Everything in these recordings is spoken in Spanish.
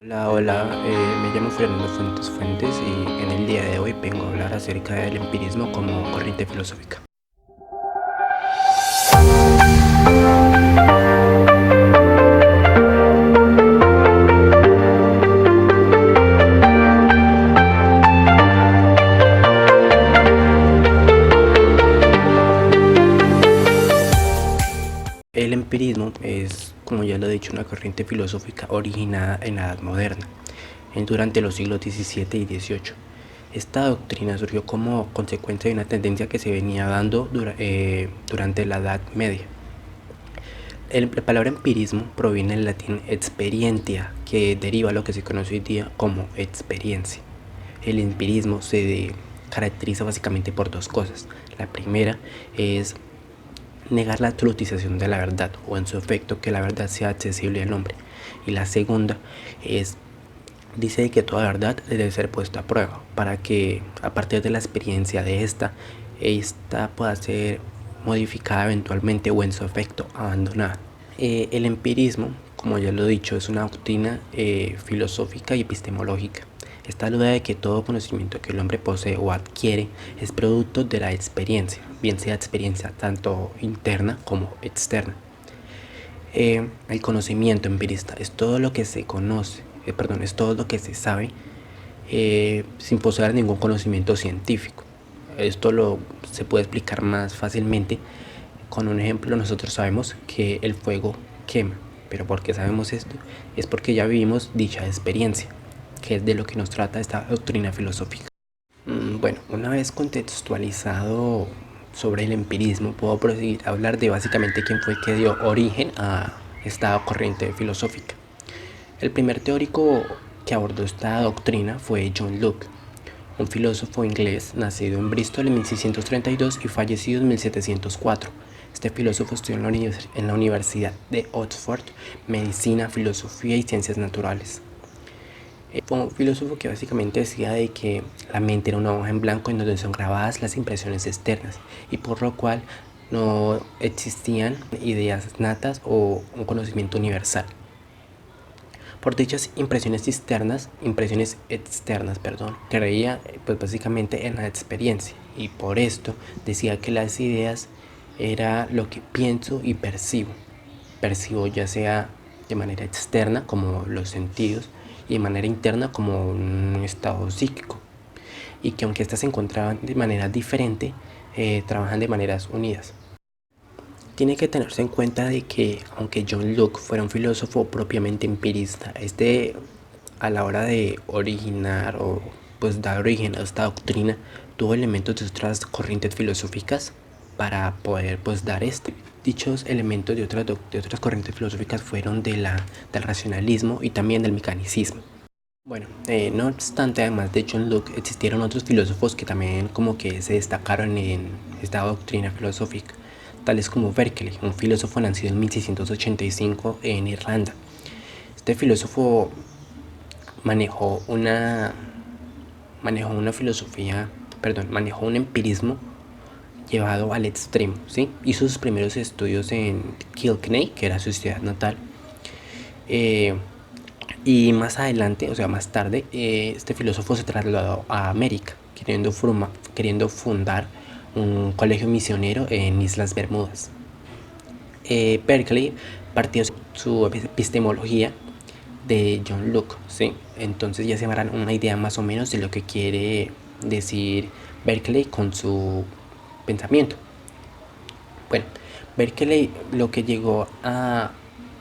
Hola, hola, me llamo Fernando Fuentes Fuentes y en el día de hoy vengo a hablar acerca del empirismo como corriente filosófica. El empirismo es, como ya lo he dicho, una corriente filosófica originada en la Edad Moderna, durante los siglos XVII y XVIII. Esta doctrina surgió como consecuencia de una tendencia que se venía dando durante la Edad Media. La palabra empirismo proviene del latín experientia, que deriva lo que se conoce hoy día como experiencia. El empirismo se caracteriza básicamente por dos cosas. La primera es negar la absolutización de la verdad, o en su efecto que la verdad sea accesible al hombre. Y la segunda dice que toda verdad debe ser puesta a prueba para que a partir de la experiencia de esta pueda ser modificada eventualmente o en su efecto abandonada. El empirismo, como ya lo he dicho, es una doctrina filosófica y epistemológica. Esta duda de que todo conocimiento que el hombre posee o adquiere es producto de la experiencia, bien sea experiencia tanto interna como externa. El conocimiento empirista es todo lo que se conoce, es todo lo que se sabe sin poseer ningún conocimiento científico. Se puede explicar más fácilmente con un ejemplo. Nosotros sabemos que el fuego quema, pero ¿por qué sabemos esto? Es porque ya vivimos dicha experiencia, que es de lo que nos trata esta doctrina filosófica. Bueno, una vez contextualizado sobre el empirismo, puedo proseguir a hablar de básicamente quién fue el que dio origen a esta corriente filosófica. El primer teórico que abordó esta doctrina fue John Locke, un filósofo inglés nacido en Bristol en 1632 y fallecido en 1704. Este filósofo estudió en la Universidad de Oxford medicina, filosofía y ciencias naturales. Fue un filósofo que básicamente decía de que la mente era una hoja en blanco en donde son grabadas las impresiones externas y por lo cual no existían ideas natas o un conocimiento universal. Por dichas impresiones externas, creía pues básicamente en la experiencia y por esto decía que las ideas era lo que pienso y percibo. Percibo ya sea de manera externa como los sentidos y de manera interna como un estado psíquico, y que aunque estas se encontraban de manera diferente, trabajan de maneras unidas. Tiene que tenerse en cuenta de que aunque John Locke fuera un filósofo propiamente empirista, a la hora de originar o pues dar origen a esta doctrina tuvo elementos de otras corrientes filosóficas para poder pues dar dichos elementos de otras corrientes filosóficas fueron del racionalismo y también del mecanicismo. Bueno, no obstante, además de John Locke, existieron otros filósofos que también como que se destacaron en esta doctrina filosófica, tales como Berkeley, un filósofo nacido en 1685 en Irlanda. Este filósofo manejó una filosofía, manejó un empirismo llevado al extremo, ¿sí? Hizo sus primeros estudios en Kilkenny, que era su ciudad natal, y más adelante, o sea, más tarde, este filósofo se trasladó a América, queriendo fundar un colegio misionero en Islas Bermudas. Berkeley partió su epistemología de John Locke, ¿sí? Entonces ya se darán una idea más o menos de lo que quiere decir Berkeley con su pensamiento. Bueno, Berkeley lo que llegó a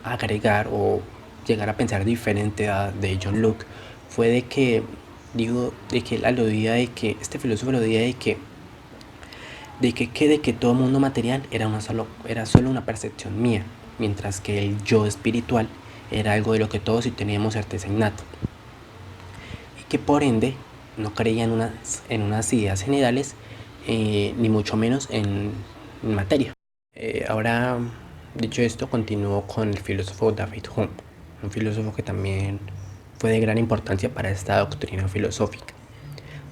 agregar o llegar a pensar diferente de John Locke fue de que él aludía de que este filósofo aludía de que todo mundo material era solo una percepción mía, mientras que el yo espiritual era algo de lo que todos sí teníamos certeza innata, y que por ende no creía en unas ideas generales, ni mucho menos en materia. Ahora, dicho esto, continúo con el filósofo David Hume, un filósofo que también fue de gran importancia para esta doctrina filosófica.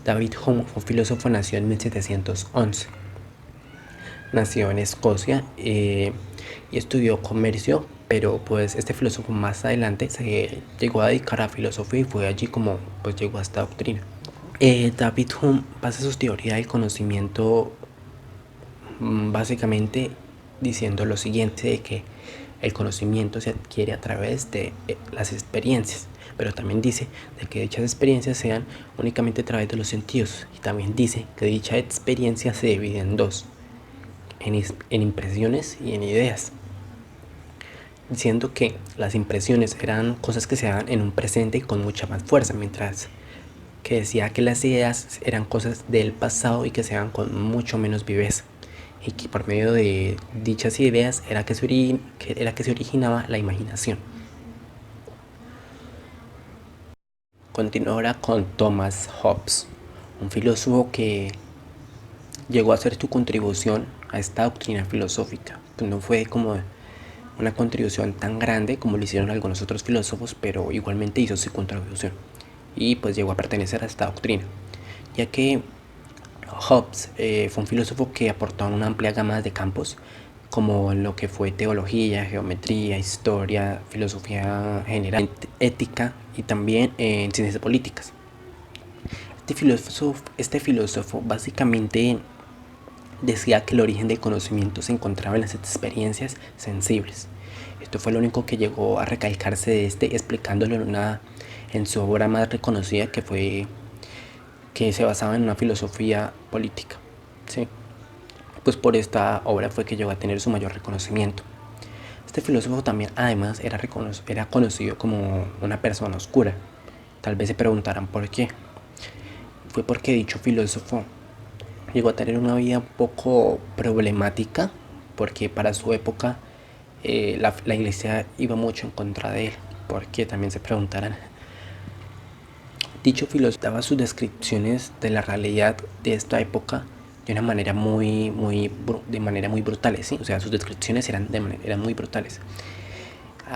David Hume fue un filósofo nació en 1711. Nació en Escocia, y estudió comercio, pero pues este filósofo más adelante se llegó a dedicar a filosofía y fue allí como pues llegó a esta doctrina. David Hume basa sus teorías del conocimiento básicamente diciendo lo siguiente, de que el conocimiento se adquiere a través de las experiencias, pero también dice de que dichas experiencias sean únicamente a través de los sentidos, y también dice que dicha experiencia se divide en dos, en impresiones y en ideas, diciendo que las impresiones eran cosas que se daban en un presente y con mucha más fuerza, mientras que decía que las ideas eran cosas del pasado y que se daban con mucho menos viveza, y que por medio de dichas ideas era que se originaba la imaginación. Continúo ahora con Thomas Hobbes, un filósofo que llegó a hacer su contribución a esta doctrina filosófica. Pues no fue como una contribución tan grande como lo hicieron algunos otros filósofos, pero igualmente hizo su contribución y pues llegó a pertenecer a esta doctrina, ya que Hobbes fue un filósofo que aportó una amplia gama de campos, como lo que fue teología, geometría, historia, filosofía general, ética y también en ciencias políticas. Este filósofo básicamente decía que el origen del conocimiento se encontraba en las experiencias sensibles. Esto fue lo único que llegó a recalcarse de explicándolo en su obra más reconocida, que se basaba en una filosofía política. ¿Sí? Pues por esta obra fue que llegó a tener su mayor reconocimiento. Este filósofo también además era conocido como una persona oscura. Tal vez se preguntarán por qué. Fue porque dicho filósofo llegó a tener una vida un poco problemática, porque para su época la iglesia iba mucho en contra de él. Porque también se preguntarán. Dicho filósofo daba sus descripciones de la realidad de esta época de una manera muy brutales, ¿sí? O sea, sus descripciones eran muy brutales.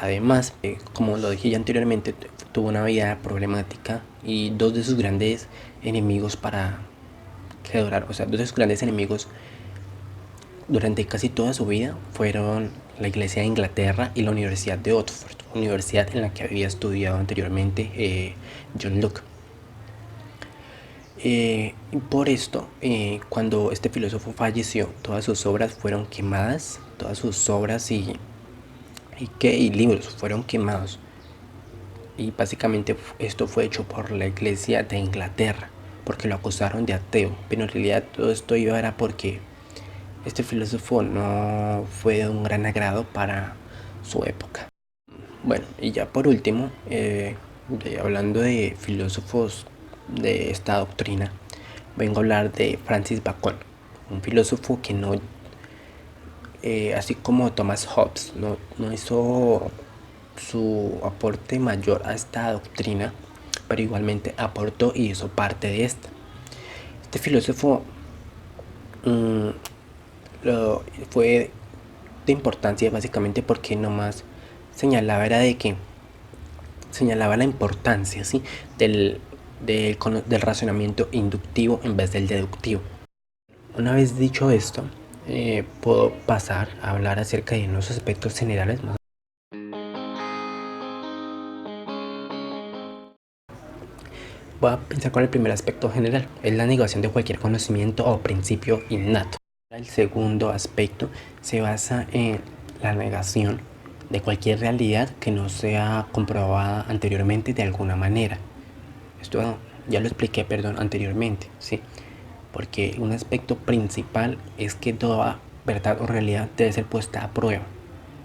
Además, como lo dije ya anteriormente, tuvo una vida problemática y dos de sus grandes enemigos durante casi toda su vida fueron la Iglesia de Inglaterra y la Universidad de Oxford, universidad en la que había estudiado anteriormente John Locke. Por esto, cuando este filósofo falleció, todas sus obras fueron quemadas, todas sus obras y libros fueron quemados. Y básicamente esto fue hecho por la Iglesia de Inglaterra, porque lo acusaron de ateo. Pero en realidad todo esto era porque este filósofo no fue de un gran agrado para su época. Bueno, y ya por último, hablando de filósofos de esta doctrina, vengo a hablar de Francis Bacon, un filósofo que no, así como Thomas Hobbes, no hizo su aporte mayor a esta doctrina, pero igualmente aportó y hizo parte de esta. Este filósofo fue de importancia básicamente porque nomás señalaba la importancia, ¿sí?, del razonamiento inductivo en vez del deductivo. Una vez dicho esto, puedo pasar a hablar acerca de unos aspectos generales más. Voy a pensar con el primer aspecto general, es la negación de cualquier conocimiento o principio innato. El segundo aspecto se basa en la negación de cualquier realidad que no sea comprobada anteriormente de alguna manera. Esto ya lo expliqué, anteriormente, ¿sí? Porque un aspecto principal es que toda verdad o realidad debe ser puesta a prueba,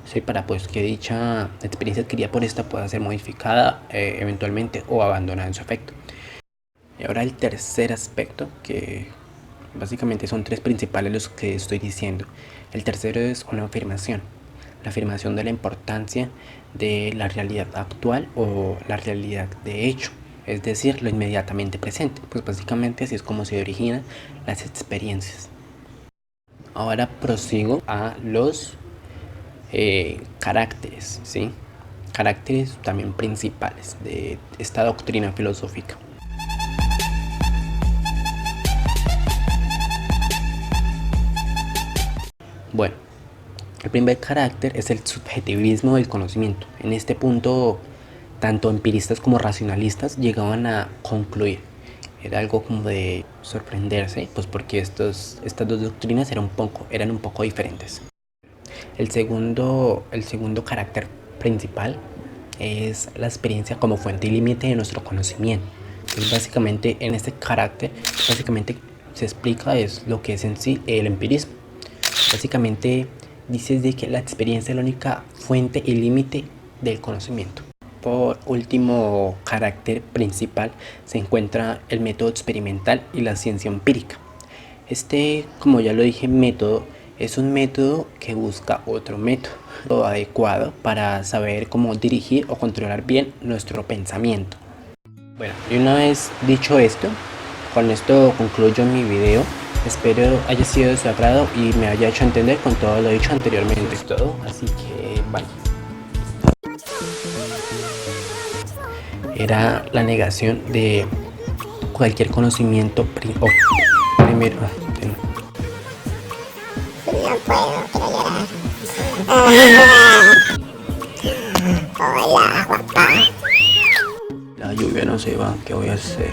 ¿sí? Para pues que dicha experiencia adquirida por esta pueda ser modificada eventualmente o abandonada en su efecto. Y ahora el tercer aspecto, que básicamente son tres principales los que estoy diciendo. El tercero es una afirmación. La afirmación de la importancia de la realidad actual o la realidad de hecho, es decir, lo inmediatamente presente. Pues básicamente así es como se originan las experiencias. Ahora prosigo a los caracteres, ¿sí? Caracteres también principales de esta doctrina filosófica. Bueno, El primer carácter es el subjetivismo del conocimiento. En este punto, tanto empiristas como racionalistas llegaban a concluir. Era algo como de sorprenderse, pues porque estas dos doctrinas eran un poco diferentes. El segundo carácter principal es la experiencia como fuente y límite de nuestro conocimiento. Entonces, básicamente, en este carácter, básicamente se explica es lo que es en sí el empirismo. Básicamente dices de que la experiencia es la única fuente y límite del conocimiento. Por último carácter principal se encuentra el método experimental y la ciencia empírica. Este, como ya lo dije, método es un método que busca otro método adecuado para saber cómo dirigir o controlar bien nuestro pensamiento. Bueno, y una vez dicho esto, con esto concluyo mi video. Espero haya sido de su agrado y me haya hecho entender con todo lo dicho anteriormente. Eso es todo, así que bye. Era la negación de cualquier conocimiento primero. No puedo, quiero llorar. Hola, guapa. La lluvia no se va, ¿qué voy a hacer?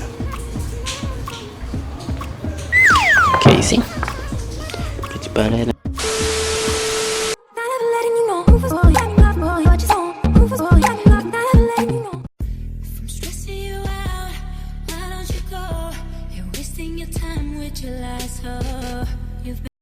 ¿Qué hice?